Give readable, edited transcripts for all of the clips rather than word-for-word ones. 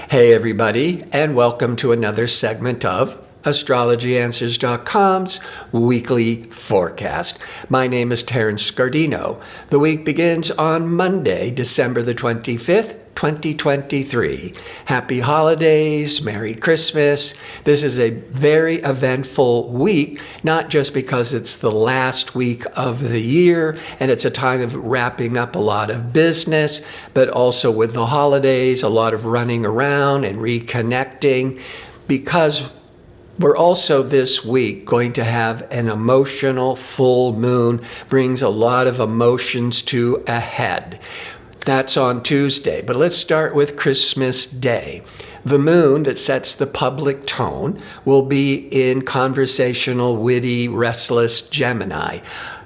Hey everybody, and welcome to another segment of AstrologyAnswers.com's weekly forecast. My name is Terence. The week begins on Monday, December the 25th, 2023. Happy holidays, Merry Christmas. This is a very eventful week, not just because it's the last week of the year and it's a time of wrapping up a lot of business, but also with the holidays, a lot of running around and reconnecting, because we're also this week going to have an emotional full moon, brings a lot of emotions to a head. That's on Tuesday, but let's start with Christmas Day. The moon that sets the public tone will be in conversational, witty, restless Gemini.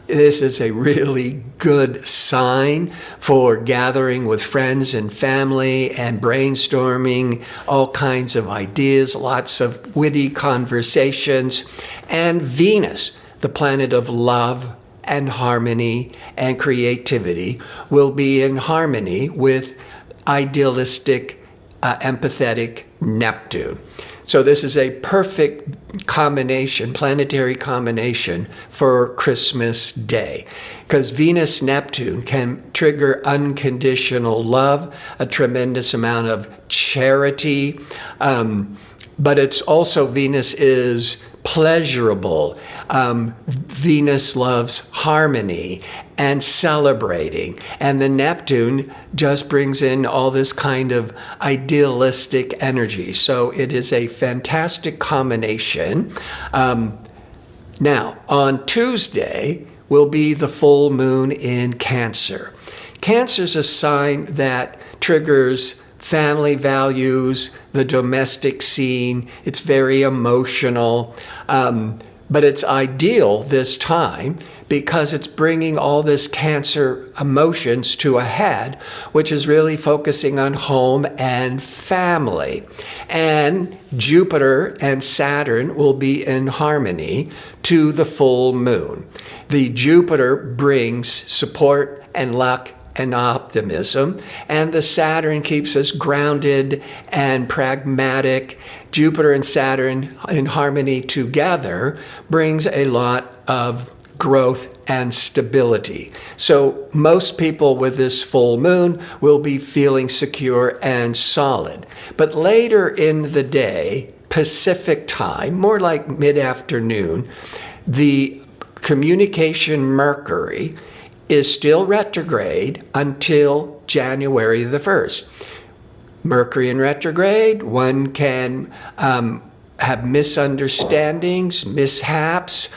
This is a really good sign for gathering with friends and family and brainstorming all kinds of ideas, lots of witty conversations. And Venus, the planet of love and harmony and creativity, will be in harmony with idealistic, empathetic Neptune. So this is a perfect combination, planetary combination for Christmas Day, because Venus-Neptune can trigger unconditional love, a tremendous amount of charity, but it's also, Venus is pleasurable. Venus loves harmony and celebrating. And the Neptune just brings in all this kind of idealistic energy. So it is a fantastic combination. Now, on Tuesday will be the full moon in Cancer. Cancer is a sign that triggers family values, the domestic scene. It's very emotional, but it's ideal this time because it's bringing all this Cancer emotions to a head, which is really focusing on home and family. And Jupiter and Saturn will be in harmony to the full moon. The Jupiter brings support and luck and optimism, and the Saturn keeps us grounded and pragmatic. Jupiter and Saturn in harmony together brings a lot of growth and stability. So most people with this full moon will be feeling secure and solid. But later in the day, Pacific time, more like mid-afternoon, the communication Mercury is still retrograde until January the 1st. Mercury in retrograde, one can have misunderstandings, mishaps.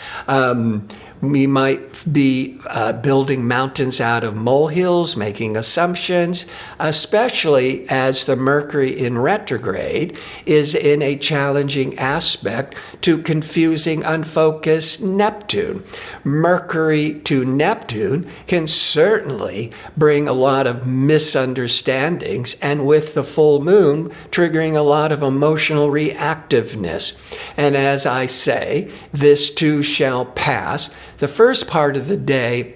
We might be building mountains out of molehills, making assumptions, especially as the Mercury in retrograde is in a challenging aspect to confusing, unfocused Neptune. Mercury to Neptune can certainly bring a lot of misunderstandings, and with the full moon, triggering a lot of emotional reactiveness. And as I say, this too shall pass. The first part of the day,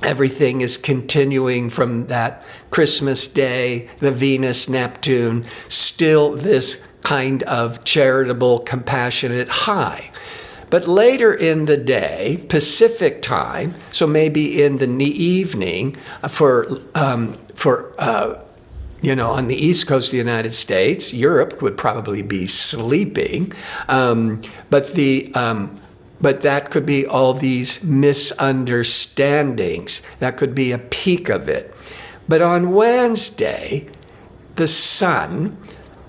everything is continuing from that Christmas Day, the Venus-Neptune, still this kind of charitable, compassionate high. But later in the day, Pacific time, so maybe in the evening on the East Coast of the United States, Europe would probably be sleeping, but that could be all these misunderstandings. That could be a peak of it. But on Wednesday, the sun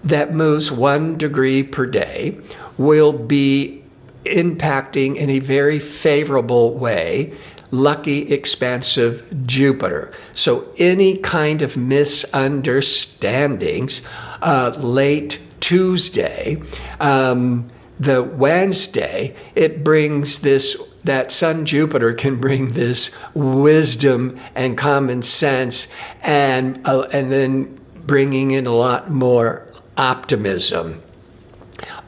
that moves 1 degree per day will be impacting in a very favorable way lucky, expansive Jupiter. So any kind of misunderstandings late Tuesday, the Wednesday, it brings that Sun Jupiter can bring this wisdom and common sense, and then bringing in a lot more optimism.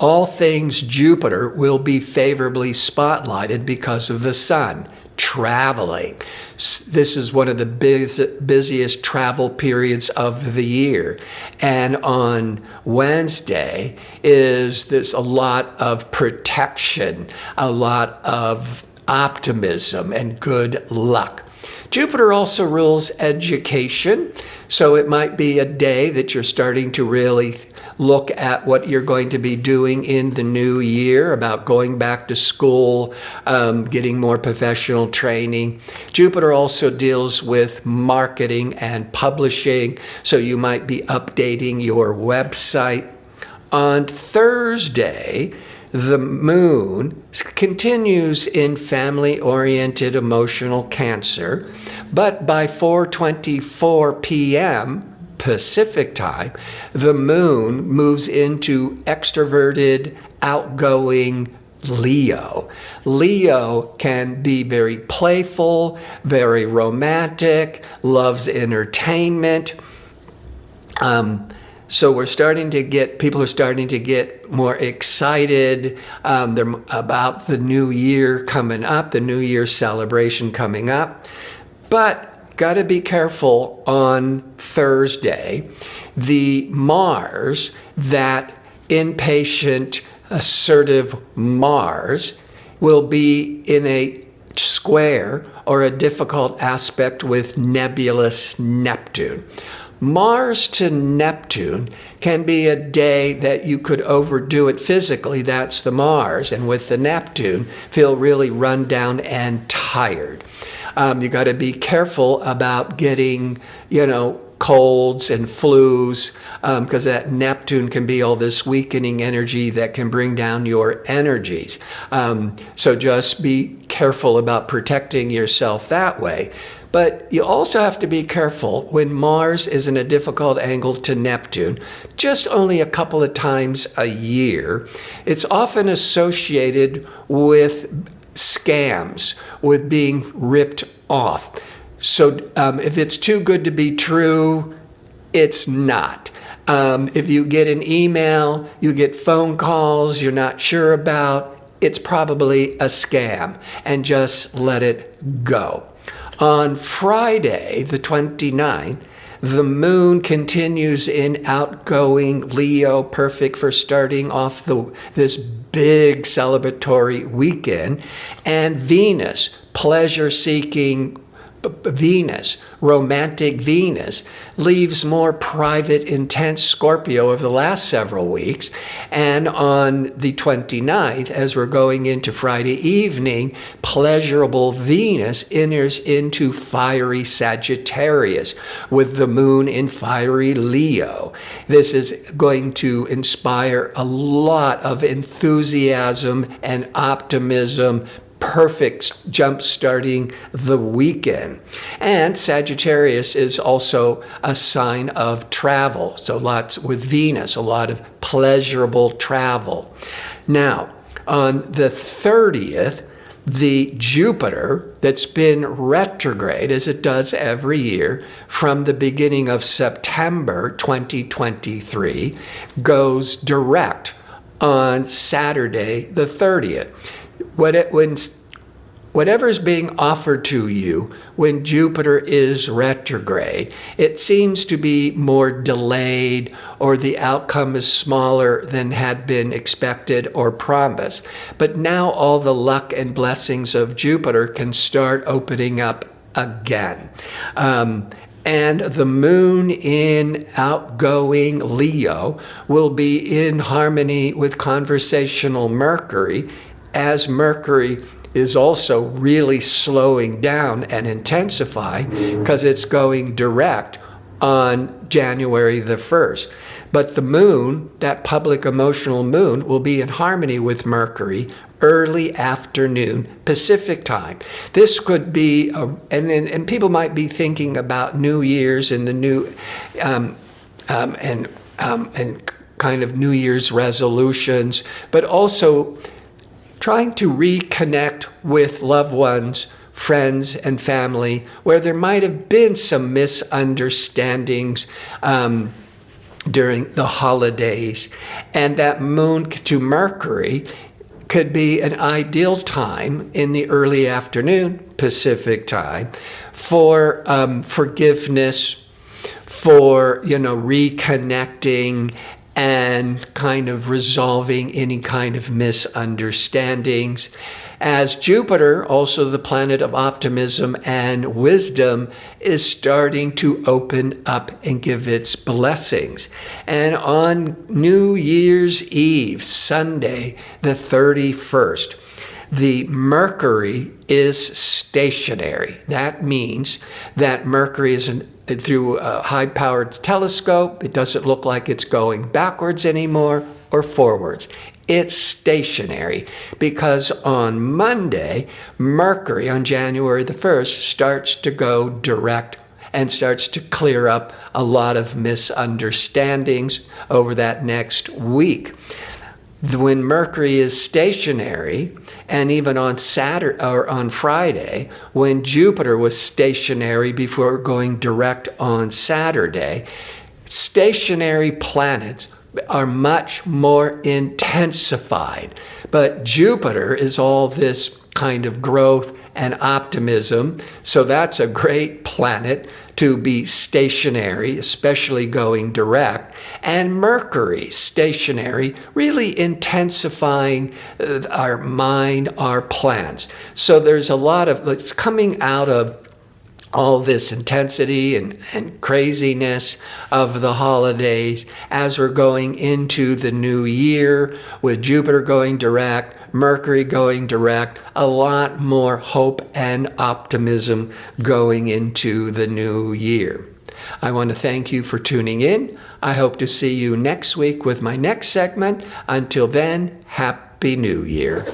All things Jupiter will be favorably spotlighted because of the sun. traveling. This is one of the busiest travel periods of the year. And on Wednesday is a lot of protection, a lot of optimism and good luck. Jupiter also rules education, so it might be a day that you're starting to really look at what you're going to be doing in the new year, about going back to school, getting more professional training. Jupiter also deals with marketing and publishing, so you might be updating your website. On Thursday, the moon continues in family-oriented emotional Cancer, but by 4:24 p.m. Pacific time, the moon moves into extroverted, outgoing Leo. Leo can be very playful, very romantic, loves entertainment. So people are starting to get more excited about the new year coming up, the New Year's celebration coming up. But got to be careful on Thursday. The Mars, that impatient, assertive Mars, will be in a square or a difficult aspect with nebulous Neptune. Mars to Neptune can be a day that you could overdo it physically. That's the Mars. And with the Neptune, feel really run down and tired. You got to be careful about getting, colds and flus, because that Neptune can be all this weakening energy that can bring down your energies. So just be careful about protecting yourself that way. But you also have to be careful when Mars is in a difficult angle to Neptune, just only a couple of times a year. It's often associated with scams, with being ripped off. So if it's too good to be true, it's not. If you get an email, you get phone calls you're not sure about, it's probably a scam, and just let it go. On Friday, the 29th, the moon continues in outgoing Leo, perfect for starting off this big celebratory weekend. And Venus, pleasure-seeking Venus, romantic Venus, leaves more private, intense Scorpio over the last several weeks. And on the 29th, as we're going into Friday evening, pleasurable Venus enters into fiery Sagittarius with the moon in fiery Leo. This is going to inspire a lot of enthusiasm and optimism, perfect jump starting the weekend. And Sagittarius is also a sign of travel. So lots with Venus, a lot of pleasurable travel. Now, on the 30th, the Jupiter that's been retrograde, as it does every year, from the beginning of September 2023, goes direct on Saturday the 30th. Whatever is being offered to you when Jupiter is retrograde, it seems to be more delayed, or the outcome is smaller than had been expected or promised. But now all the luck and blessings of Jupiter can start opening up again. And the moon in outgoing Leo will be in harmony with conversational Mercury, as Mercury is also really slowing down and intensifying because it's going direct on January the 1st. But the moon, that public emotional moon, will be in harmony with Mercury early afternoon Pacific time. This could be, and people might be thinking about New Year's and the new, and kind of New Year's resolutions, but also trying to reconnect with loved ones, friends, and family, where there might have been some misunderstandings during the holidays. And that moon to Mercury could be an ideal time in the early afternoon, Pacific time, for forgiveness, for, reconnecting and kind of resolving any kind of misunderstandings. As Jupiter, also the planet of optimism and wisdom, is starting to open up and give its blessings. And on New Year's Eve, Sunday, the 31st, the Mercury is stationary. That means that Mercury is through a high-powered telescope. It doesn't look like it's going backwards anymore or forwards. It's stationary because on Monday, Mercury on January the 1st starts to go direct and starts to clear up a lot of misunderstandings over that next week. When Mercury is stationary, and even on Saturday or on Friday, when Jupiter was stationary before going direct on Saturday, stationary planets are much more intensified. But Jupiter is all this kind of growth and optimism, so that's a great planet to be stationary, especially going direct. And Mercury, stationary, really intensifying our mind, our plans. So there's a lot of, it's coming out of all this intensity and craziness of the holidays as we're going into the new year with Jupiter going direct, Mercury going direct, a lot more hope and optimism going into the new year. I want to thank you for tuning in. I hope to see you next week with my next segment. Until then, Happy New Year.